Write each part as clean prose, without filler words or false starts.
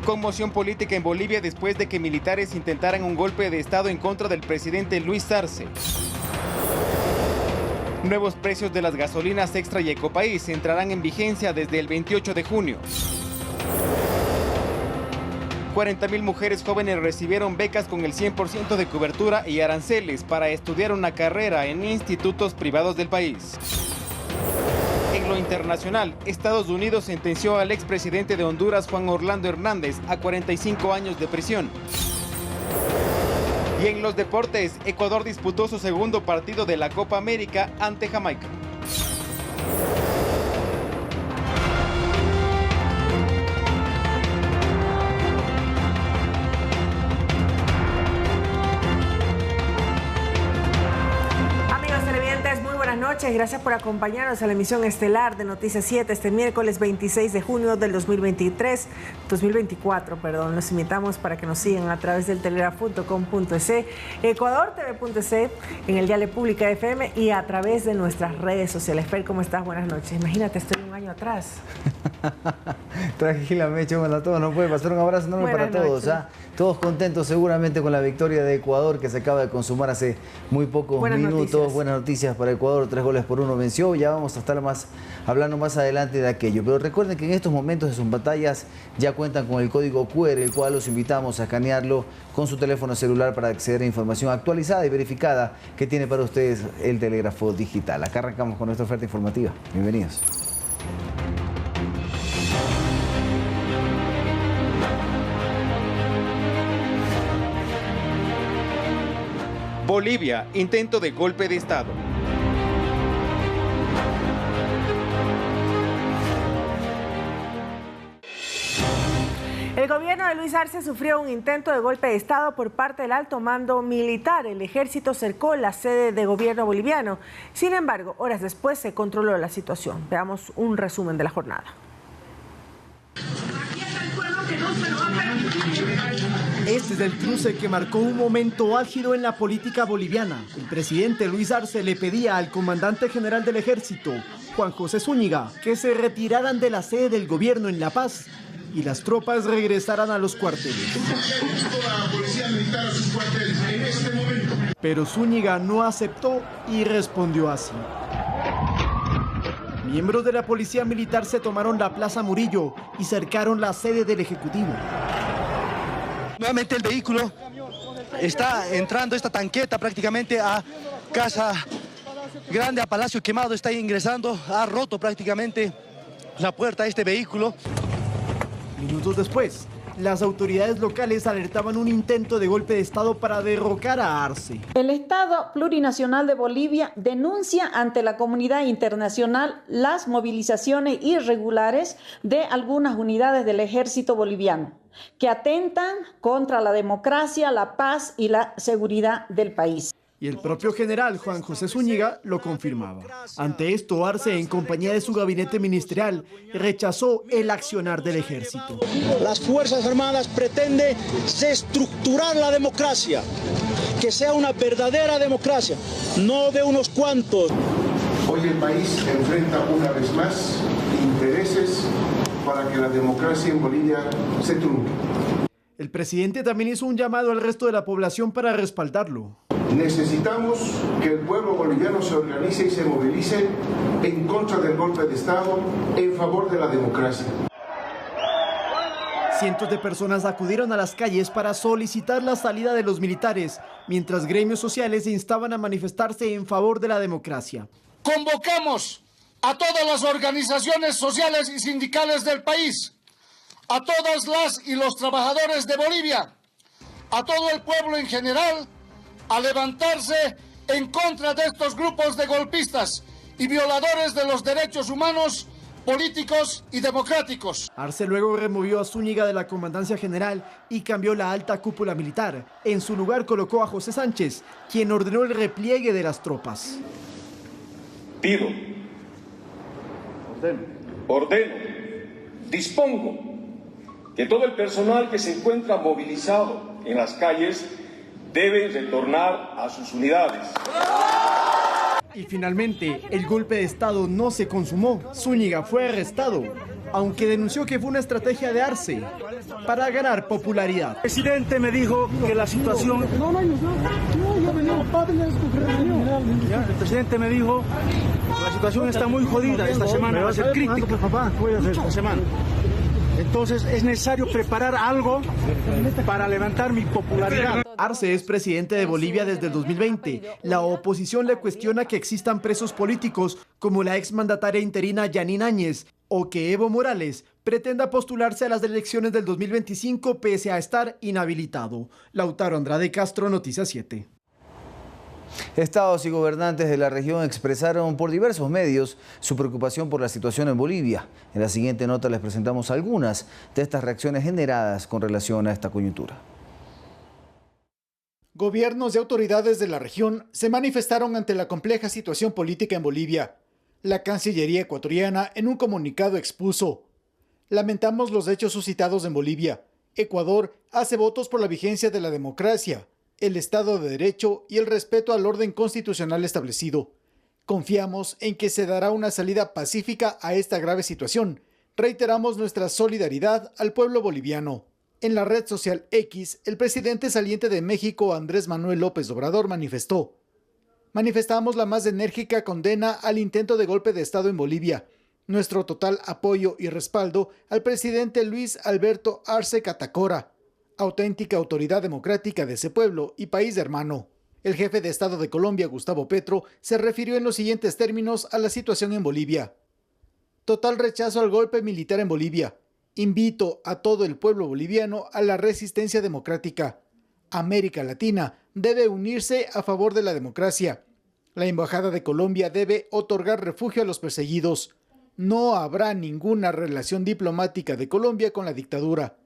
Conmoción política en Bolivia después de que militares intentaran un golpe de Estado en contra del presidente Luis Arce. Nuevos precios de las gasolinas Extra y Ecopaís entrarán en vigencia desde el 28 de junio. 40.000 mujeres jóvenes recibieron becas con el 100% de cobertura y aranceles para estudiar una carrera en institutos privados del país. En lo internacional, Estados Unidos sentenció al expresidente de Honduras, Juan Orlando Hernández, a 45 años de prisión. Y en los deportes, Ecuador disputó su segundo partido de la Copa América ante Jamaica. Gracias por acompañarnos a la emisión estelar de Noticias 7 este miércoles 26 de junio del 2024. Los invitamos para que nos sigan a través del telegraf.com.es, ecuadortv.es, en el Yale Pública FM y a través de nuestras redes sociales. Fer, ¿cómo estás? Buenas noches. Imagínate, estoy un año atrás. Tranquila, Mecho, bueno, a todos nos puede pasar. Un abrazo enorme para todos. Todos contentos seguramente con la victoria de Ecuador que se acaba de consumar hace muy pocos minutos. Buenas noticias para Ecuador, 3-1 venció. Ya vamos a estar hablando más adelante de aquello. Pero recuerden que en estos momentos de sus batallas ya cuentan con el código QR, el cual los invitamos a escanearlo con su teléfono celular para acceder a información actualizada y verificada que tiene para ustedes el Telégrafo Digital. Acá arrancamos con nuestra oferta informativa. Bienvenidos. Bolivia, intento de golpe de Estado. El gobierno de Luis Arce sufrió un intento de golpe de Estado por parte del alto mando militar. El ejército cercó la sede de gobierno boliviano. Sin embargo, horas después se controló la situación. Veamos un resumen de la jornada. Este es el cruce que marcó un momento álgido en la política boliviana. El presidente Luis Arce le pedía al comandante general del ejército, Juan José Zúñiga, que se retiraran de la sede del gobierno en La Paz y las tropas regresaran a los cuarteles. Pero Zúñiga no aceptó y respondió así. Miembros de la policía militar se tomaron la Plaza Murillo y cercaron la sede del Ejecutivo. Nuevamente el vehículo está entrando, esta tanqueta prácticamente a Casa Grande, a Palacio Quemado, está ingresando, ha roto prácticamente la puerta a este vehículo. Minutos después, las autoridades locales alertaban un intento de golpe de Estado para derrocar a Arce. El Estado Plurinacional de Bolivia denuncia ante la comunidad internacional las movilizaciones irregulares de algunas unidades del ejército boliviano, que atentan contra la democracia, la paz y la seguridad del país. Y el propio general Juan José Zúñiga lo confirmaba. Ante esto, Arce, en compañía de su gabinete ministerial, rechazó el accionar del ejército. Las Fuerzas Armadas pretenden desestructurar la democracia, que sea una verdadera democracia, no de unos cuantos. Hoy el país enfrenta una vez más intereses para que la democracia en Bolivia se trunque. El presidente también hizo un llamado al resto de la población para respaldarlo. Necesitamos que el pueblo boliviano se organice y se movilice en contra del golpe de Estado, en favor de la democracia. Cientos de personas acudieron a las calles para solicitar la salida de los militares, mientras gremios sociales se instaban a manifestarse en favor de la democracia. Convocamos a todas las organizaciones sociales y sindicales del país, a todas las y los trabajadores de Bolivia, a todo el pueblo en general, a levantarse en contra de estos grupos de golpistas y violadores de los derechos humanos, políticos y democráticos. Arce luego removió a Zúñiga de la comandancia general y cambió la alta cúpula militar. En su lugar colocó a José Sánchez, quien ordenó el repliegue de las tropas. Pido, ordeno, dispongo que todo el personal que se encuentra movilizado en las calles debe retornar a sus unidades. Y finalmente, el golpe de Estado no se consumó. Zúñiga fue arrestado. aunque denunció que fue una estrategia de Arce para ganar popularidad. El presidente me dijo que la situación... El presidente me dijo que la situación está muy jodida esta semana, va a ser crítica esta semana. Entonces es necesario preparar algo para levantar mi popularidad. Arce es presidente de Bolivia desde el 2020. La oposición le cuestiona que existan presos políticos como la exmandataria interina Yanine Áñez o que Evo Morales pretenda postularse a las elecciones del 2025 pese a estar inhabilitado. Lautaro Andrade Castro, Noticias 7. Estados y gobernantes de la región expresaron por diversos medios su preocupación por la situación en Bolivia. En la siguiente nota les presentamos algunas de estas reacciones generadas con relación a esta coyuntura. Gobiernos y autoridades de la región se manifestaron ante la compleja situación política en Bolivia. La Cancillería ecuatoriana en un comunicado expuso: lamentamos los hechos suscitados en Bolivia. Ecuador hace votos por la vigencia de la democracia, el Estado de Derecho y el respeto al orden constitucional establecido. Confiamos en que se dará una salida pacífica a esta grave situación. Reiteramos nuestra solidaridad al pueblo boliviano. En la red social X, el presidente saliente de México, Andrés Manuel López Obrador, manifestó: manifestamos la más enérgica condena al intento de golpe de Estado en Bolivia. Nuestro total apoyo y respaldo al presidente Luis Alberto Arce Catacora, auténtica autoridad democrática de ese pueblo y país hermano. El jefe de Estado de Colombia, Gustavo Petro, se refirió en los siguientes términos a la situación en Bolivia: total rechazo al golpe militar en Bolivia. Invito a todo el pueblo boliviano a la resistencia democrática. América Latina debe unirse a favor de la democracia. La Embajada de Colombia debe otorgar refugio a los perseguidos. No habrá ninguna relación diplomática de Colombia con la dictadura.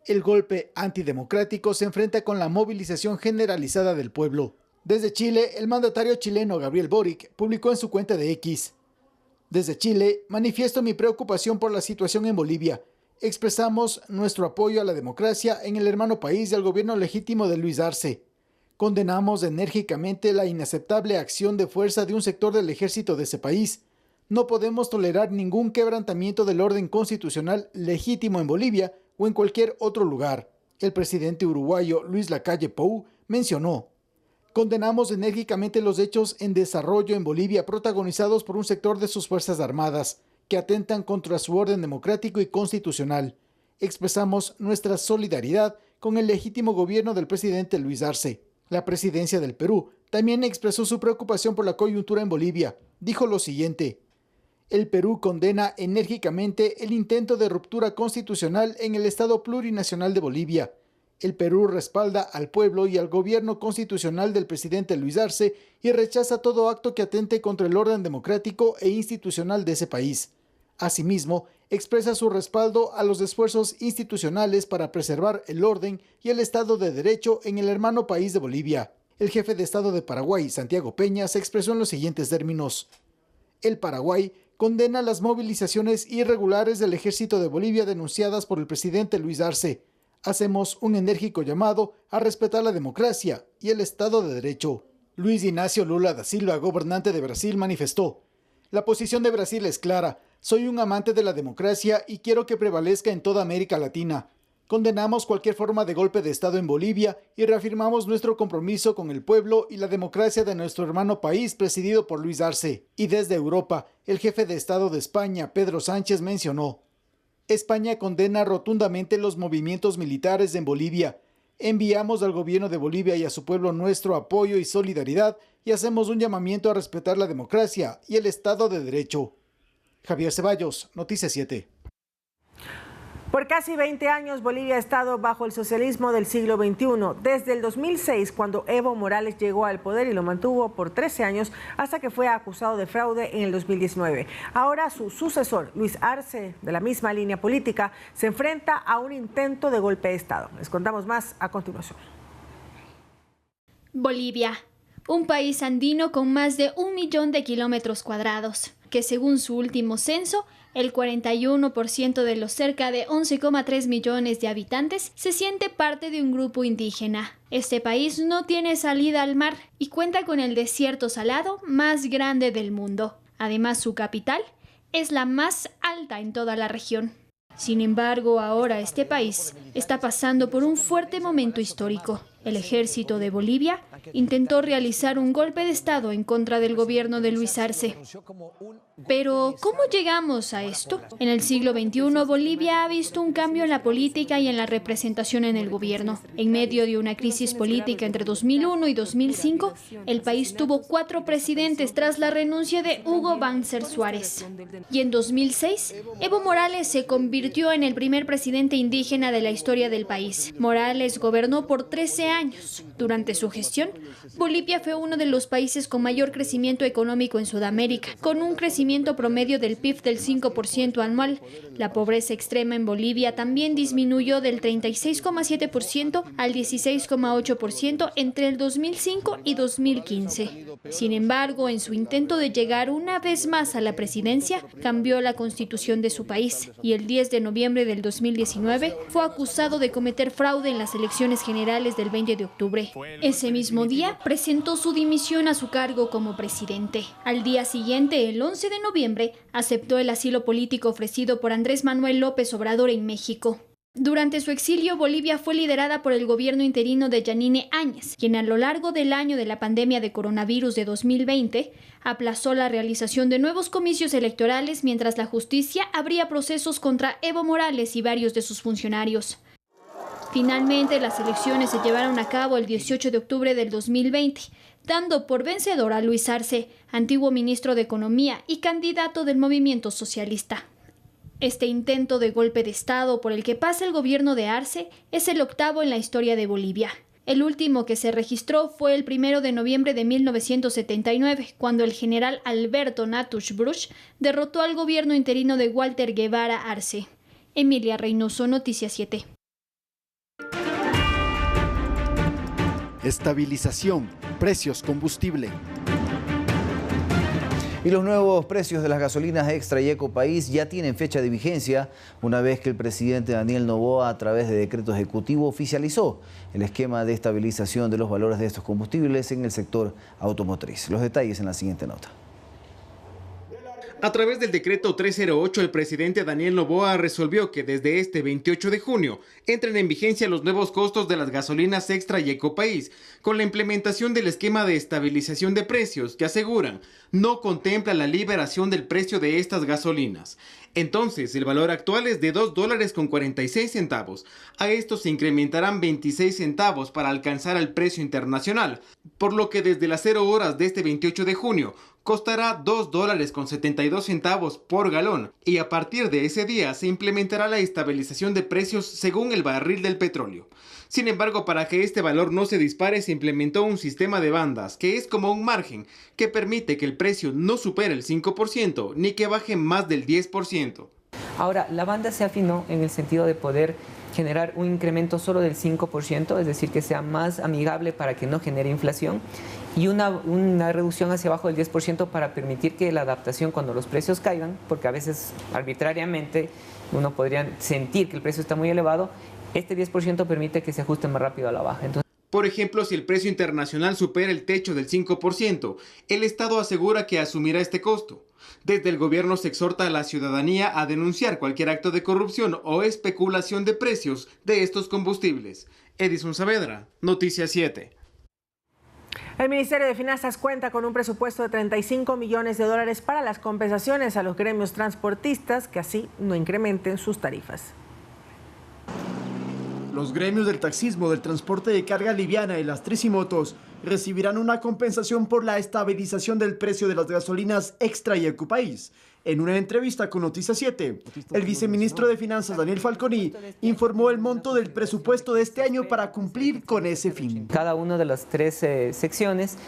El golpe antidemocrático se enfrenta con la movilización generalizada del pueblo. Desde Chile, el mandatario chileno Gabriel Boric publicó en su cuenta de X: desde Chile, manifiesto mi preocupación por la situación en Bolivia. Expresamos nuestro apoyo a la democracia en el hermano país y al gobierno legítimo de Luis Arce. Condenamos enérgicamente la inaceptable acción de fuerza de un sector del ejército de ese país. No podemos tolerar ningún quebrantamiento del orden constitucional legítimo en Bolivia o en cualquier otro lugar. El presidente uruguayo Luis Lacalle Pou mencionó: condenamos enérgicamente los hechos en desarrollo en Bolivia protagonizados por un sector de sus Fuerzas Armadas que atentan contra su orden democrático y constitucional. Expresamos nuestra solidaridad con el legítimo gobierno del presidente Luis Arce. La presidencia del Perú también expresó su preocupación por la coyuntura en Bolivia. Dijo lo siguiente: el Perú condena enérgicamente el intento de ruptura constitucional en el Estado plurinacional de Bolivia. El Perú respalda al pueblo y al gobierno constitucional del presidente Luis Arce y rechaza todo acto que atente contra el orden democrático e institucional de ese país. Asimismo, expresa su respaldo a los esfuerzos institucionales para preservar el orden y el Estado de Derecho en el hermano país de Bolivia. El jefe de Estado de Paraguay, Santiago Peña, se expresó en los siguientes términos: el Paraguay condena las movilizaciones irregulares del ejército de Bolivia denunciadas por el presidente Luis Arce. Hacemos un enérgico llamado a respetar la democracia y el Estado de Derecho. Luis Inácio Lula da Silva, gobernante de Brasil, manifestó: la posición de Brasil es clara. Soy un amante de la democracia y quiero que prevalezca en toda América Latina. Condenamos cualquier forma de golpe de Estado en Bolivia y reafirmamos nuestro compromiso con el pueblo y la democracia de nuestro hermano país presidido por Luis Arce. Y desde Europa, el jefe de Estado de España, Pedro Sánchez, mencionó: España condena rotundamente los movimientos militares en Bolivia. Enviamos al gobierno de Bolivia y a su pueblo nuestro apoyo y solidaridad y hacemos un llamamiento a respetar la democracia y el Estado de Derecho. Javier Ceballos, Noticias 7. Por casi 20 años, Bolivia ha estado bajo el socialismo del siglo XXI, desde el 2006, cuando Evo Morales llegó al poder y lo mantuvo por 13 años, hasta que fue acusado de fraude en el 2019. Ahora su sucesor, Luis Arce, de la misma línea política, se enfrenta a un intento de golpe de Estado. Les contamos más a continuación. Bolivia, un país andino con más de 1 millón de kilómetros cuadrados, que según su último censo, el 41% de los cerca de 11,3 millones de habitantes se siente parte de un grupo indígena. Este país no tiene salida al mar y cuenta con el desierto salado más grande del mundo. Además, su capital es la más alta en toda la región. Sin embargo, ahora este país está pasando por un fuerte momento histórico. El ejército de Bolivia intentó realizar un golpe de Estado en contra del gobierno de Luis Arce. Pero, ¿cómo llegamos a esto? En el siglo XXI, Bolivia ha visto un cambio en la política y en la representación en el gobierno. En medio de una crisis política entre 2001 y 2005, el país tuvo 4 presidentes tras la renuncia de Hugo Banzer Suárez. Y en 2006, Evo Morales se convirtió en el primer presidente indígena de la historia del país. Morales gobernó por 13 años. Durante su gestión, Bolivia fue uno de los países con mayor crecimiento económico en Sudamérica, con un crecimiento promedio del PIB del 5% anual. La pobreza extrema en Bolivia también disminuyó del 36,7% al 16,8% entre el 2005 y 2015. Sin embargo, en su intento de llegar una vez más a la presidencia, cambió la constitución de su país y el 10 de noviembre del 2019 fue acusado de cometer fraude en las elecciones generales del 20 de octubre. Ese mismo día presentó su dimisión a su cargo como presidente. Al día siguiente, el 11 de noviembre, aceptó el asilo político ofrecido por Andrés Manuel López Obrador en México. Durante su exilio, Bolivia fue liderada por el gobierno interino de Yanine Áñez, quien a lo largo del año de la pandemia de coronavirus de 2020 aplazó la realización de nuevos comicios electorales mientras la justicia abría procesos contra Evo Morales y varios de sus funcionarios. Finalmente, las elecciones se llevaron a cabo el 18 de octubre del 2020, dando por vencedor a Luis Arce, antiguo ministro de Economía y candidato del movimiento socialista. Este intento de golpe de Estado por el que pasa el gobierno de Arce es el 8º en la historia de Bolivia. El último que se registró fue el 1 de noviembre de 1979, cuando el general Alberto Natusch Bruch derrotó al gobierno interino de Walter Guevara Arce. Emilia Reynoso, Noticias 7. Estabilización, precios, combustible. Y los nuevos precios de las gasolinas Extra y Ecopaís ya tienen fecha de vigencia, una vez que el presidente Daniel Noboa, a través de decreto ejecutivo, oficializó el esquema de estabilización de los valores de estos combustibles en el sector automotriz. Los detalles en la siguiente nota. A través del decreto 308, el presidente Daniel Noboa resolvió que desde este 28 de junio entren en vigencia los nuevos costos de las gasolinas Extra y Ecopaís, con la implementación del esquema de estabilización de precios que aseguran no contempla la liberación del precio de estas gasolinas. Entonces, el valor actual es de $2.46. A esto se incrementarán 26 centavos para alcanzar el precio internacional, por lo que desde las 0 horas de este 28 de junio costará $2.72 por galón, y a partir de ese día se implementará la estabilización de precios según el barril del petróleo. Sin embargo, para que este valor no se dispare, se implementó un sistema de bandas, que es como un margen, que permite que el precio no supere el 5% ni que baje más del 10%. Ahora, la banda se afinó en el sentido de poder generar un incremento solo del 5%, es decir, que sea más amigable para que no genere inflación, y una reducción hacia abajo del 10% para permitir que la adaptación cuando los precios caigan, porque a veces arbitrariamente uno podría sentir que el precio está muy elevado, este 10% permite que se ajuste más rápido a la baja. Entonces, por ejemplo, si el precio internacional supera el techo del 5%, el Estado asegura que asumirá este costo. Desde el gobierno se exhorta a la ciudadanía a denunciar cualquier acto de corrupción o especulación de precios de estos combustibles. Edison Saavedra, Noticias 7. El Ministerio de Finanzas cuenta con un presupuesto de $35 millones para las compensaciones a los gremios transportistas que así no incrementen sus tarifas. Los gremios del taxismo, del transporte de carga liviana y las tricimotos recibirán una compensación por la estabilización del precio de las gasolinas Extra y Ecopaís. En una entrevista con Noticias 7, el viceministro de Finanzas, Daniel Falconi, informó el monto del presupuesto de este año para cumplir con ese fin. Cada una de las 3 secciones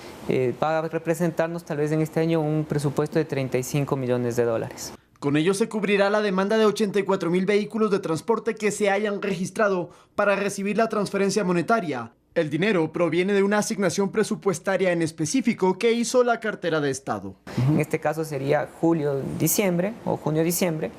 va a representarnos tal vez en este año un presupuesto de $35 millones. Con ello se cubrirá la demanda de 84,000 vehículos de transporte que se hayan registrado para recibir la transferencia monetaria. El dinero proviene de una asignación presupuestaria en específico que hizo la cartera de Estado. En este caso sería julio-diciembre o junio-diciembre,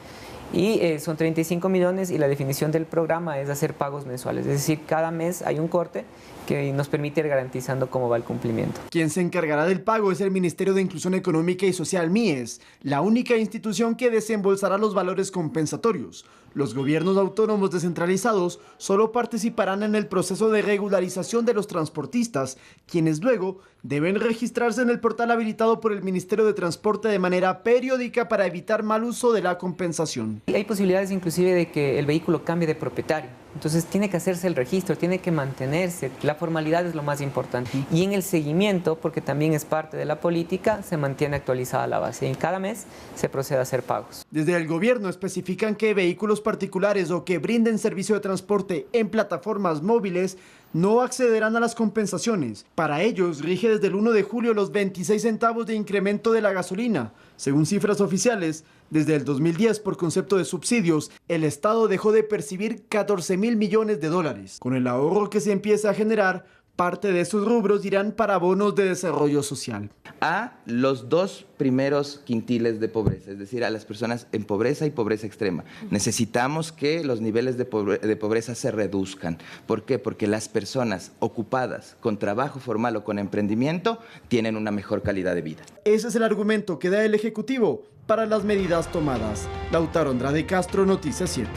y son 35 millones y la definición del programa es hacer pagos mensuales, es decir, cada mes hay un corte que nos permite ir garantizando cómo va el cumplimiento. Quien se encargará del pago es el Ministerio de Inclusión Económica y Social MIES, la única institución que desembolsará los valores compensatorios. Los gobiernos autónomos descentralizados solo participarán en el proceso de regularización de los transportistas, quienes luego deben registrarse en el portal habilitado por el Ministerio de Transporte de manera periódica para evitar mal uso de la compensación. Hay posibilidades inclusive de que el vehículo cambie de propietario. Entonces tiene que hacerse el registro, tiene que mantenerse. La formalidad es lo más importante. Y en el seguimiento, porque también es parte de la política, se mantiene actualizada la base. Y en cada mes se procede a hacer pagos. Desde el gobierno especifican que vehículos particulares o que brinden servicio de transporte en plataformas móviles no accederán a las compensaciones. Para ellos, rige desde el 1 de julio los 26 centavos de incremento de la gasolina. Según cifras oficiales, desde el 2010, por concepto de subsidios, el Estado dejó de percibir 14.000 millones de dólares. Con el ahorro que se empieza a generar, parte de esos rubros irán para bonos de desarrollo social. A los 2 primeros quintiles de pobreza, es decir, a las personas en pobreza y pobreza extrema. Necesitamos que los niveles de pobreza se reduzcan. ¿Por qué? Porque las personas ocupadas con trabajo formal o con emprendimiento tienen una mejor calidad de vida. Ese es el argumento que da el Ejecutivo para las medidas tomadas. Lautaro Andrade Castro, Noticias 7.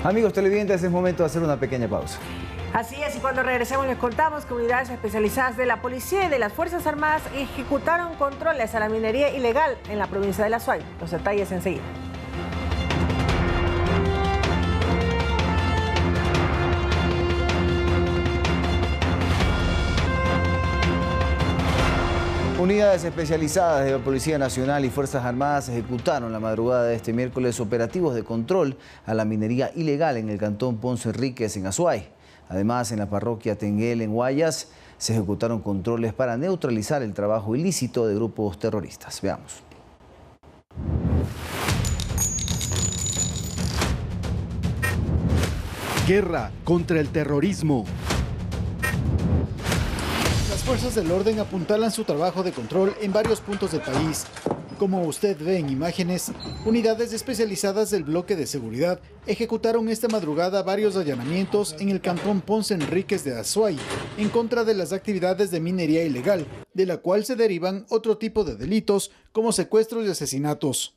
Amigos televidentes, es momento de hacer una pequeña pausa. Así es, y cuando regresemos les contamos que unidades especializadas de la Policía y de las Fuerzas Armadas ejecutaron controles a la minería ilegal en la provincia de La Suay. Los detalles enseguida. Unidades especializadas de la Policía Nacional y Fuerzas Armadas ejecutaron la madrugada de este miércoles operativos de control a la minería ilegal en el cantón Ponce Enríquez, en Azuay. Además, en la parroquia Tenguel, en Guayas, se ejecutaron controles para neutralizar el trabajo ilícito de grupos terroristas. Veamos. Guerra contra el terrorismo. Las fuerzas del orden apuntalan su trabajo de control en varios puntos del país. Como usted ve en imágenes, unidades especializadas del bloque de seguridad ejecutaron esta madrugada varios allanamientos en el cantón Ponce Enríquez de Azuay en contra de las actividades de minería ilegal, de la cual se derivan otro tipo de delitos como secuestros y asesinatos.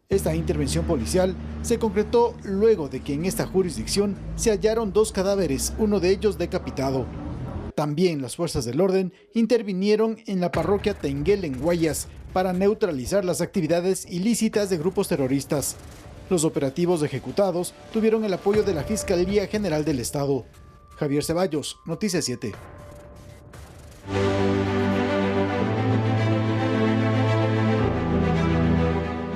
Esta intervención policial se concretó luego de que en esta jurisdicción se hallaron 2 cadáveres, uno de ellos decapitado. También las fuerzas del orden intervinieron en la parroquia Tenguel en Guayas para neutralizar las actividades ilícitas de grupos terroristas. Los operativos ejecutados tuvieron el apoyo de la Fiscalía General del Estado. Javier Ceballos, Noticias 7.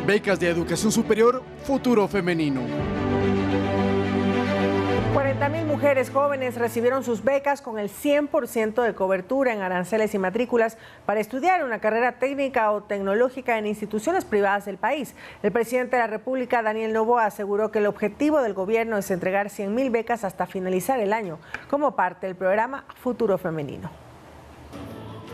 Becas de educación superior, futuro femenino. 40.000 mujeres jóvenes recibieron sus becas con el 100% de cobertura en aranceles y matrículas para estudiar una carrera técnica o tecnológica en instituciones privadas del país. El presidente de la República, Daniel Noboa, aseguró que el objetivo del gobierno es entregar 100.000 becas hasta finalizar el año, como parte del programa Futuro Femenino.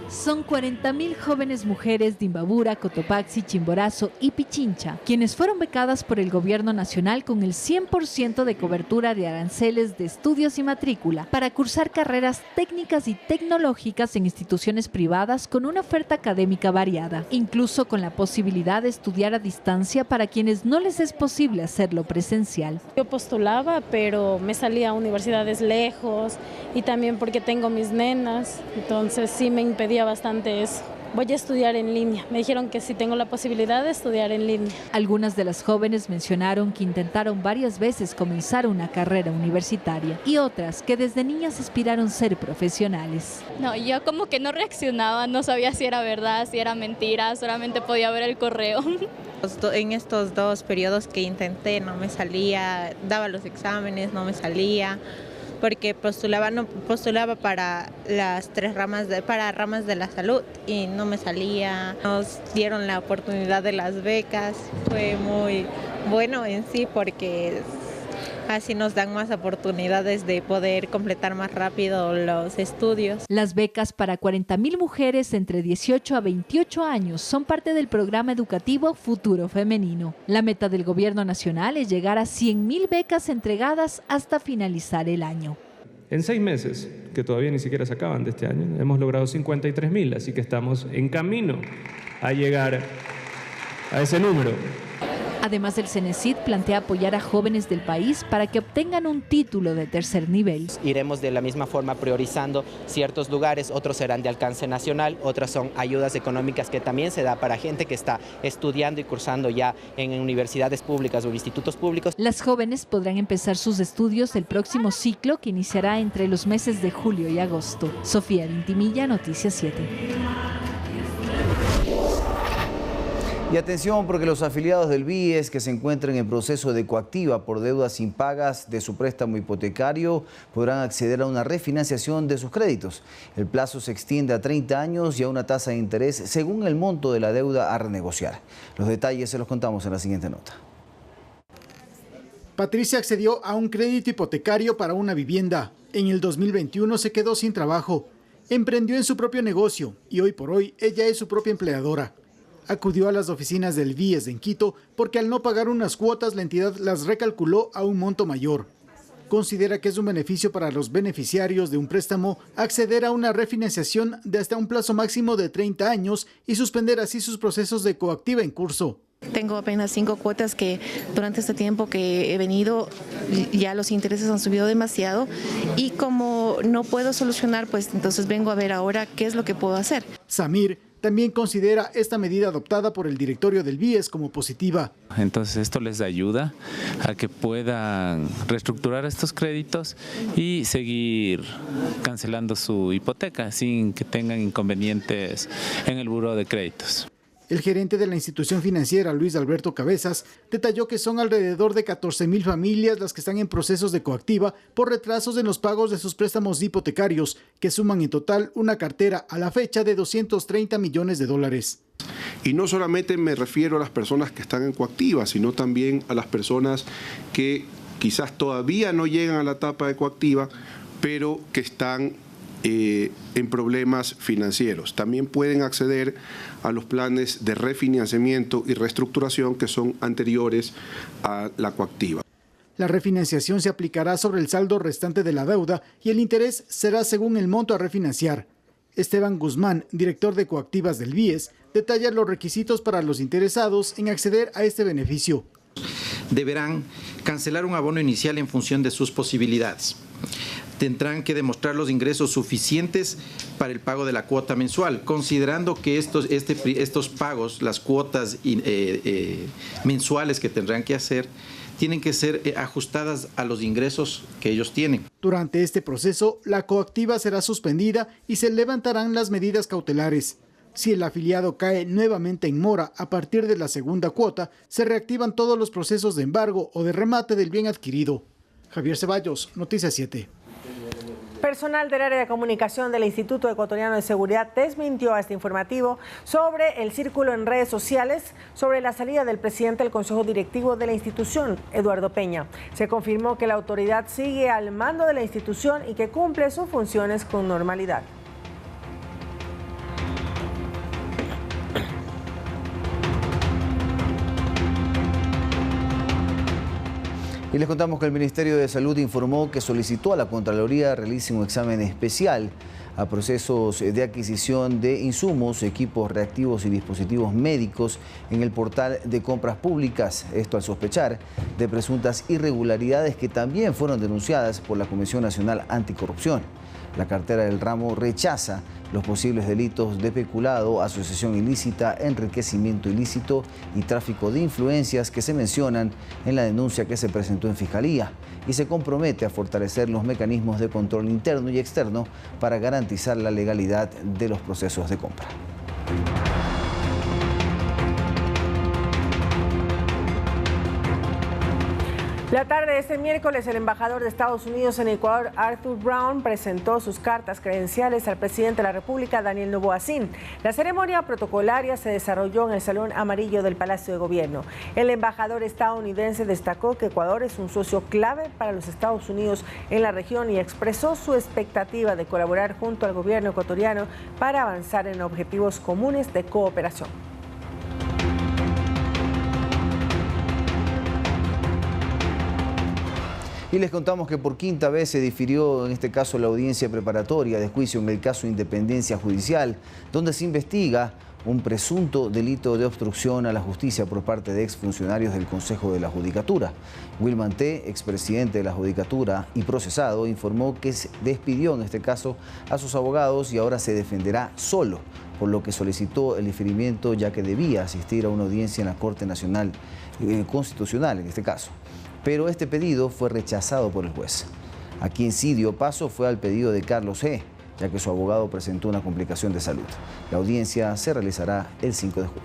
Son 40.000 jóvenes mujeres de Imbabura, Cotopaxi, Chimborazo y Pichincha, quienes fueron becadas por el gobierno nacional con el 100% de cobertura de aranceles de estudios y matrícula para cursar carreras técnicas y tecnológicas en instituciones privadas con una oferta académica variada, incluso con la posibilidad de estudiar a distancia para quienes no les es posible hacerlo presencial. Yo postulaba, pero me salía a universidades lejos y también porque tengo mis nenas, entonces sí me impedía bastante eso. Voy a estudiar en línea. Me dijeron que sí tengo la posibilidad de estudiar en línea. Algunas de las jóvenes mencionaron que intentaron varias veces comenzar una carrera universitaria y otras que desde niñas aspiraron ser profesionales. No, yo como que no reaccionaba, no sabía si era verdad, si era mentira, solamente podía ver el correo. En estos 2 periodos que intenté no me salía, daba los exámenes, no me salía, porque postulaba para las 3 ramas ramas de la salud y no me salía. Nos dieron la oportunidad de las becas, fue muy bueno en sí porque Así nos dan más oportunidades de poder completar más rápido los estudios. Las becas para 40.000 mujeres entre 18 a 28 años son parte del programa educativo Futuro Femenino. La meta del gobierno nacional es llegar a 100.000 becas entregadas hasta finalizar el año. En 6 meses, que todavía ni siquiera se acaban de este año, hemos logrado 53.000, así que estamos en camino a llegar a ese número. Además, el CENESID plantea apoyar a jóvenes del país para que obtengan un título de tercer nivel. Iremos de la misma forma priorizando ciertos lugares, otros serán de alcance nacional, otras son ayudas económicas que también se da para gente que está estudiando y cursando ya en universidades públicas o institutos públicos. Las jóvenes podrán empezar sus estudios el próximo ciclo, que iniciará entre los meses de julio y agosto. Sofía Vintimilla, Noticias 7. Y atención, porque los afiliados del BIES que se encuentren en proceso de coactiva por deudas impagas de su préstamo hipotecario podrán acceder a una refinanciación de sus créditos. El plazo se extiende a 30 años y a una tasa de interés según el monto de la deuda a renegociar. Los detalles se los contamos en la siguiente nota. Patricia accedió a un crédito hipotecario para una vivienda. En el 2021 se quedó sin trabajo. Emprendió en su propio negocio y hoy por hoy ella es su propia empleadora. Acudió a las oficinas del BIES en Quito porque al no pagar unas cuotas la entidad las recalculó a un monto mayor. Considera que es un beneficio para los beneficiarios de un préstamo acceder a una refinanciación de hasta un plazo máximo de 30 años y suspender así sus procesos de coactiva en curso. Tengo apenas 5 cuotas que durante este tiempo que he venido ya los intereses han subido demasiado y como no puedo solucionar, pues entonces vengo a ver ahora qué es lo que puedo hacer. Samir también considera esta medida adoptada por el directorio del BIES como positiva. Entonces esto les ayuda a que puedan reestructurar estos créditos y seguir cancelando su hipoteca sin que tengan inconvenientes en el buró de créditos. El gerente de la institución financiera, Luis Alberto Cabezas, detalló que son alrededor de 14.000 familias las que están en procesos de coactiva por retrasos en los pagos de sus préstamos hipotecarios, que suman en total una cartera a la fecha de $230 millones. Y no solamente me refiero a las personas que están en coactiva, sino también a las personas que quizás todavía no llegan a la etapa de coactiva, pero que están en problemas financieros. También pueden acceder a los planes de refinanciamiento y reestructuración que son anteriores a la coactiva. La refinanciación se aplicará sobre el saldo restante de la deuda y el interés será según el monto a refinanciar. Esteban Guzmán, director de coactivas del BIES, detalla los requisitos para los interesados en acceder a este beneficio. Deberán cancelar un abono inicial en función de sus posibilidades. Tendrán que demostrar los ingresos suficientes para el pago de la cuota mensual, considerando que estos pagos, las cuotas mensuales que tendrán que hacer, tienen que ser ajustadas a los ingresos que ellos tienen. Durante este proceso, la coactiva será suspendida y se levantarán las medidas cautelares. Si el afiliado cae nuevamente en mora a partir de la segunda cuota, se reactivan todos los procesos de embargo o de remate del bien adquirido. Javier Ceballos, Noticias 7. Personal del área de comunicación del Instituto Ecuatoriano de Seguridad desmintió a este informativo sobre el círculo en redes sociales sobre la salida del presidente del Consejo Directivo de la institución, Eduardo Peña. Se confirmó que la autoridad sigue al mando de la institución y que cumple sus funciones con normalidad. Y les contamos que el Ministerio de Salud informó que solicitó a la Contraloría realice un examen especial a procesos de adquisición de insumos, equipos reactivos y dispositivos médicos en el portal de compras públicas. Esto al sospechar de presuntas irregularidades que también fueron denunciadas por la Comisión Nacional Anticorrupción. La cartera del ramo rechaza los posibles delitos de peculado, asociación ilícita, enriquecimiento ilícito y tráfico de influencias que se mencionan en la denuncia que se presentó en Fiscalía y se compromete a fortalecer los mecanismos de control interno y externo para garantizar la legalidad de los procesos de compra. La tarde de este miércoles, el embajador de Estados Unidos en Ecuador, Arthur Brown, presentó sus cartas credenciales al presidente de la República, Daniel Noboa-Sin. La ceremonia protocolaria se desarrolló en el Salón Amarillo del Palacio de Gobierno. El embajador estadounidense destacó que Ecuador es un socio clave para los Estados Unidos en la región y expresó su expectativa de colaborar junto al gobierno ecuatoriano para avanzar en objetivos comunes de cooperación. Y les contamos que por quinta vez se difirió en este caso la audiencia preparatoria de juicio en el caso Independencia Judicial, donde se investiga un presunto delito de obstrucción a la justicia por parte de exfuncionarios del Consejo de la Judicatura. Wilman T., expresidente de la Judicatura y procesado, informó que se despidió en este caso a sus abogados y ahora se defenderá solo, por lo que solicitó el diferimiento ya que debía asistir a una audiencia en la Corte Nacional Constitucional en este caso. Pero este pedido fue rechazado por el juez. A quien sí dio paso fue al pedido de Carlos G., ya que su abogado presentó una complicación de salud. La audiencia se realizará el 5 de julio.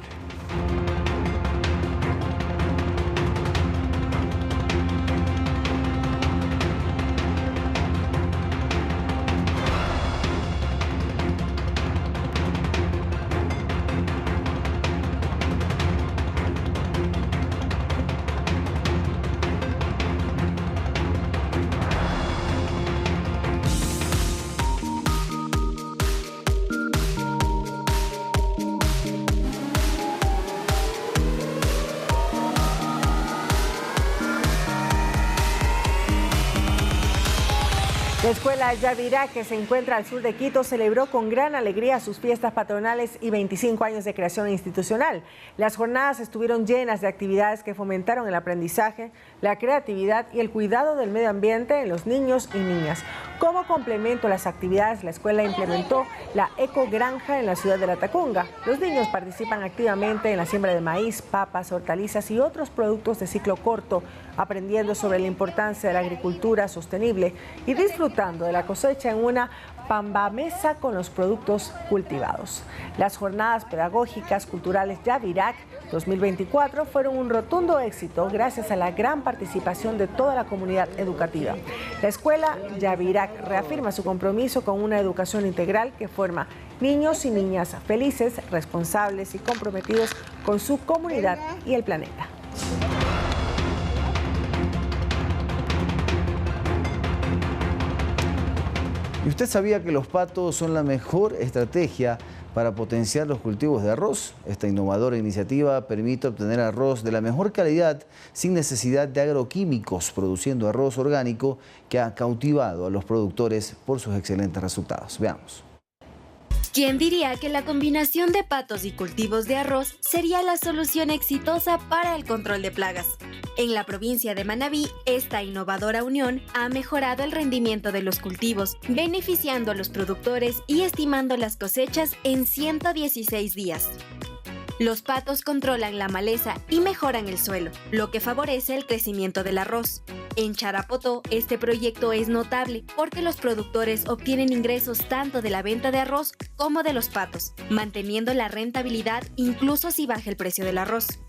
La escuela Yavirá, que se encuentra al sur de Quito, celebró con gran alegría sus fiestas patronales y 25 años de creación institucional. Las jornadas estuvieron llenas de actividades que fomentaron el aprendizaje, la creatividad y el cuidado del medio ambiente en los niños y niñas. Como complemento a las actividades, la escuela implementó la ecogranja en la ciudad de La Tacunga. Los niños participan activamente en la siembra de maíz, papas, hortalizas y otros productos de ciclo corto, aprendiendo sobre la importancia de la agricultura sostenible y disfrutando de la cosecha en una pambamesa con los productos cultivados. Las jornadas pedagógicas culturales Yavirac 2024 fueron un rotundo éxito gracias a la gran participación de toda la comunidad educativa. La escuela Yavirac reafirma su compromiso con una educación integral que forma niños y niñas felices, responsables y comprometidos con su comunidad y el planeta. ¿Y usted sabía que los patos son la mejor estrategia para potenciar los cultivos de arroz? Esta innovadora iniciativa permite obtener arroz de la mejor calidad sin necesidad de agroquímicos, produciendo arroz orgánico que ha cautivado a los productores por sus excelentes resultados. Veamos. ¿Quién diría que la combinación de patos y cultivos de arroz sería la solución exitosa para el control de plagas? En la provincia de Manabí, esta innovadora unión ha mejorado el rendimiento de los cultivos, beneficiando a los productores y estimando las cosechas en 116 días. Los patos controlan la maleza y mejoran el suelo, lo que favorece el crecimiento del arroz. En Charapotó, este proyecto es notable porque los productores obtienen ingresos tanto de la venta de arroz como de los patos, manteniendo la rentabilidad incluso si baja el precio del arroz.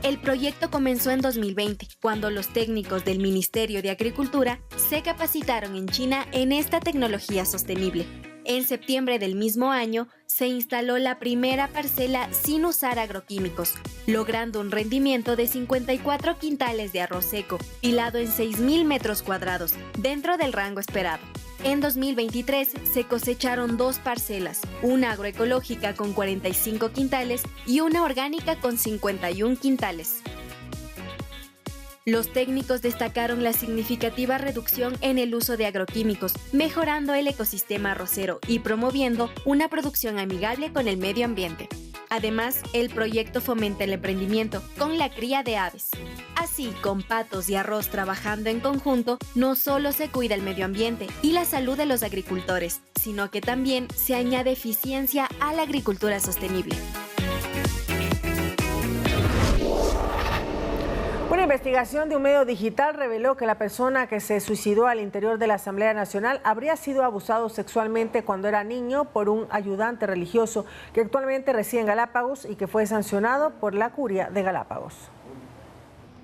El proyecto comenzó en 2020, cuando los técnicos del Ministerio de Agricultura se capacitaron en China en esta tecnología sostenible. En septiembre del mismo año, se instaló la primera parcela sin usar agroquímicos, logrando un rendimiento de 54 quintales de arroz seco, pilado en 6.000 metros cuadrados, dentro del rango esperado. En 2023 se cosecharon 2 parcelas, una agroecológica con 45 quintales y una orgánica con 51 quintales. Los técnicos destacaron la significativa reducción en el uso de agroquímicos, mejorando el ecosistema arrocero y promoviendo una producción amigable con el medio ambiente. Además, el proyecto fomenta el emprendimiento con la cría de aves. Así, con patos y arroz trabajando en conjunto, no solo se cuida el medio ambiente y la salud de los agricultores, sino que también se añade eficiencia a la agricultura sostenible. Una investigación de un medio digital reveló que la persona que se suicidó al interior de la Asamblea Nacional habría sido abusado sexualmente cuando era niño por un ayudante religioso que actualmente reside en Galápagos y que fue sancionado por la Curia de Galápagos.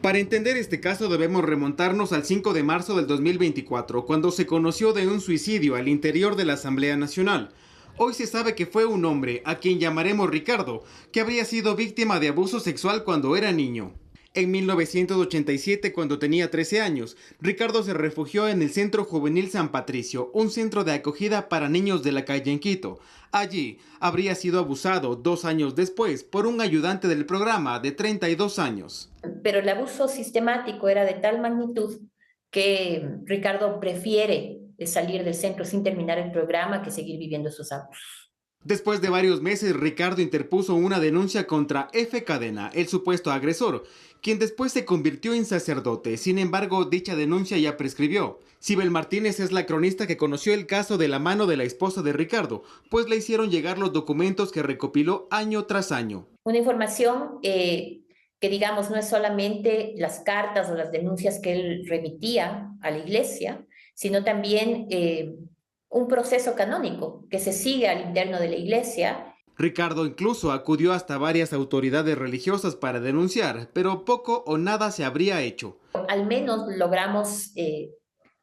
Para entender este caso debemos remontarnos al 5 de marzo del 2024, cuando se conoció de un suicidio al interior de la Asamblea Nacional. Hoy se sabe que fue un hombre, a quien llamaremos Ricardo, que habría sido víctima de abuso sexual cuando era niño. En 1987, cuando tenía 13 años, Ricardo se refugió en el Centro Juvenil San Patricio, un centro de acogida para niños de la calle en Quito. Allí habría sido abusado 2 años después por un ayudante del programa de 32 años. Pero el abuso sistemático era de tal magnitud que Ricardo prefiere salir del centro sin terminar el programa que seguir viviendo esos abusos. Después de varios meses, Ricardo interpuso una denuncia contra F. Cadena, el supuesto agresor, quien después se convirtió en sacerdote. Sin embargo, dicha denuncia ya prescribió. Sibel Martínez es la cronista que conoció el caso de la mano de la esposa de Ricardo, pues le hicieron llegar los documentos que recopiló año tras año. Una información que digamos no es solamente las cartas o las denuncias que él remitía a la iglesia, sino también un proceso canónico que se sigue al interno de la iglesia. Ricardo incluso acudió hasta varias autoridades religiosas para denunciar, pero poco o nada se habría hecho. Al menos logramos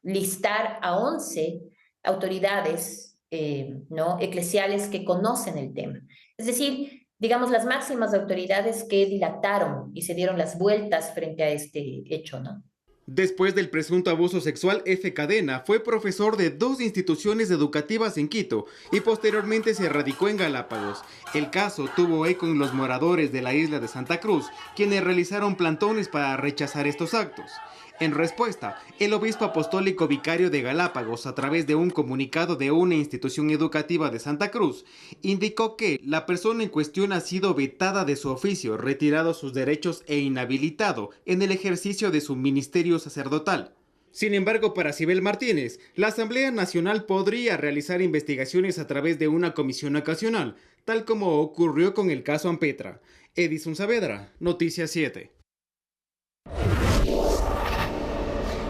listar a 11 autoridades eclesiales que conocen el tema. Es decir, digamos las máximas autoridades que dilataron y se dieron las vueltas frente a este hecho, ¿no? Después del presunto abuso sexual, F. Cadena fue profesor de 2 instituciones educativas en Quito y posteriormente se radicó en Galápagos. El caso tuvo eco en los moradores de la isla de Santa Cruz, quienes realizaron plantones para rechazar estos actos. En respuesta, el obispo apostólico vicario de Galápagos, a través de un comunicado de una institución educativa de Santa Cruz, indicó que la persona en cuestión ha sido vetada de su oficio, retirado sus derechos e inhabilitado en el ejercicio de su ministerio sacerdotal. Sin embargo, para Sibel Martínez, la Asamblea Nacional podría realizar investigaciones a través de una comisión ocasional, tal como ocurrió con el caso Ampetra. Edison Saavedra, Noticias 7.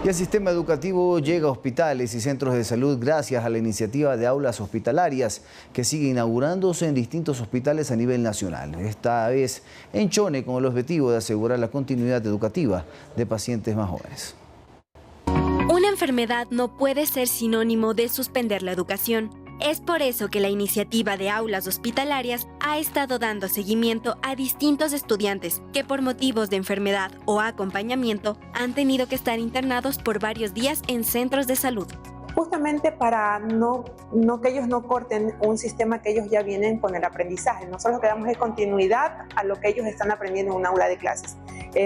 Y el sistema educativo llega a hospitales y centros de salud gracias a la iniciativa de aulas hospitalarias que sigue inaugurándose en distintos hospitales a nivel nacional. Esta vez en Chone con el objetivo de asegurar la continuidad educativa de pacientes más jóvenes. Una enfermedad no puede ser sinónimo de suspender la educación. Es por eso que la iniciativa de aulas hospitalarias ha estado dando seguimiento a distintos estudiantes que por motivos de enfermedad o acompañamiento han tenido que estar internados por varios días en centros de salud. Justamente para no que ellos no corten un sistema que ellos ya vienen con el aprendizaje. Nosotros lo que damos es continuidad a lo que ellos están aprendiendo en un aula de clases.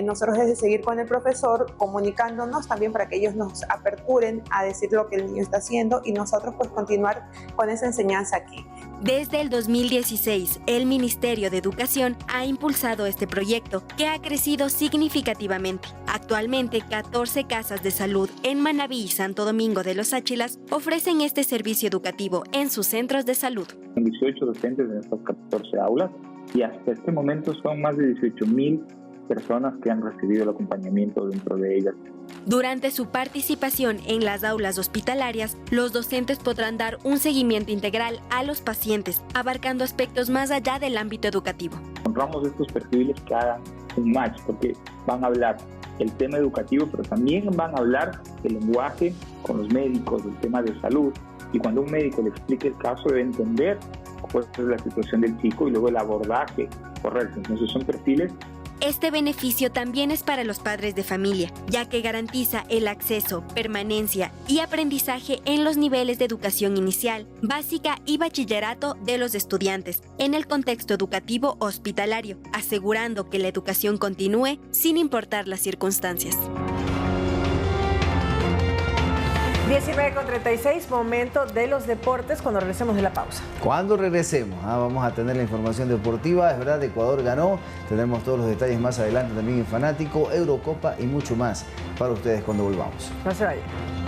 Nosotros es de seguir con el profesor comunicándonos también para que ellos nos aperturen a decir lo que el niño está haciendo y nosotros pues continuar con esa enseñanza aquí. Desde el 2016, el Ministerio de Educación ha impulsado este proyecto que ha crecido significativamente. Actualmente, 14 casas de salud en Manabí y Santo Domingo de los Áchilas ofrecen este servicio educativo en sus centros de salud. 18 docentes en estas 14 aulas y hasta este momento son más de 18,000 personas que han recibido el acompañamiento dentro de ellas. Durante su participación en las aulas hospitalarias, los docentes podrán dar un seguimiento integral a los pacientes, abarcando aspectos más allá del ámbito educativo. Encontramos estos perfiles que hagan un match, porque van a hablar el tema educativo, pero también van a hablar del lenguaje con los médicos, del tema de salud. Y cuando un médico le explique el caso, debe entender cuál es la situación del chico y luego el abordaje correcto. Entonces son perfiles. Este beneficio también es para los padres de familia, ya que garantiza el acceso, permanencia y aprendizaje en los niveles de educación inicial, básica y bachillerato de los estudiantes, en el contexto educativo hospitalario, asegurando que la educación continúe sin importar las circunstancias. 19:36, momento de los deportes cuando regresemos de la pausa. Cuando regresemos, vamos a tener la información deportiva. Es verdad, Ecuador ganó. Tendremos todos los detalles más adelante también en Fanático, Eurocopa y mucho más para ustedes cuando volvamos. No se vayan.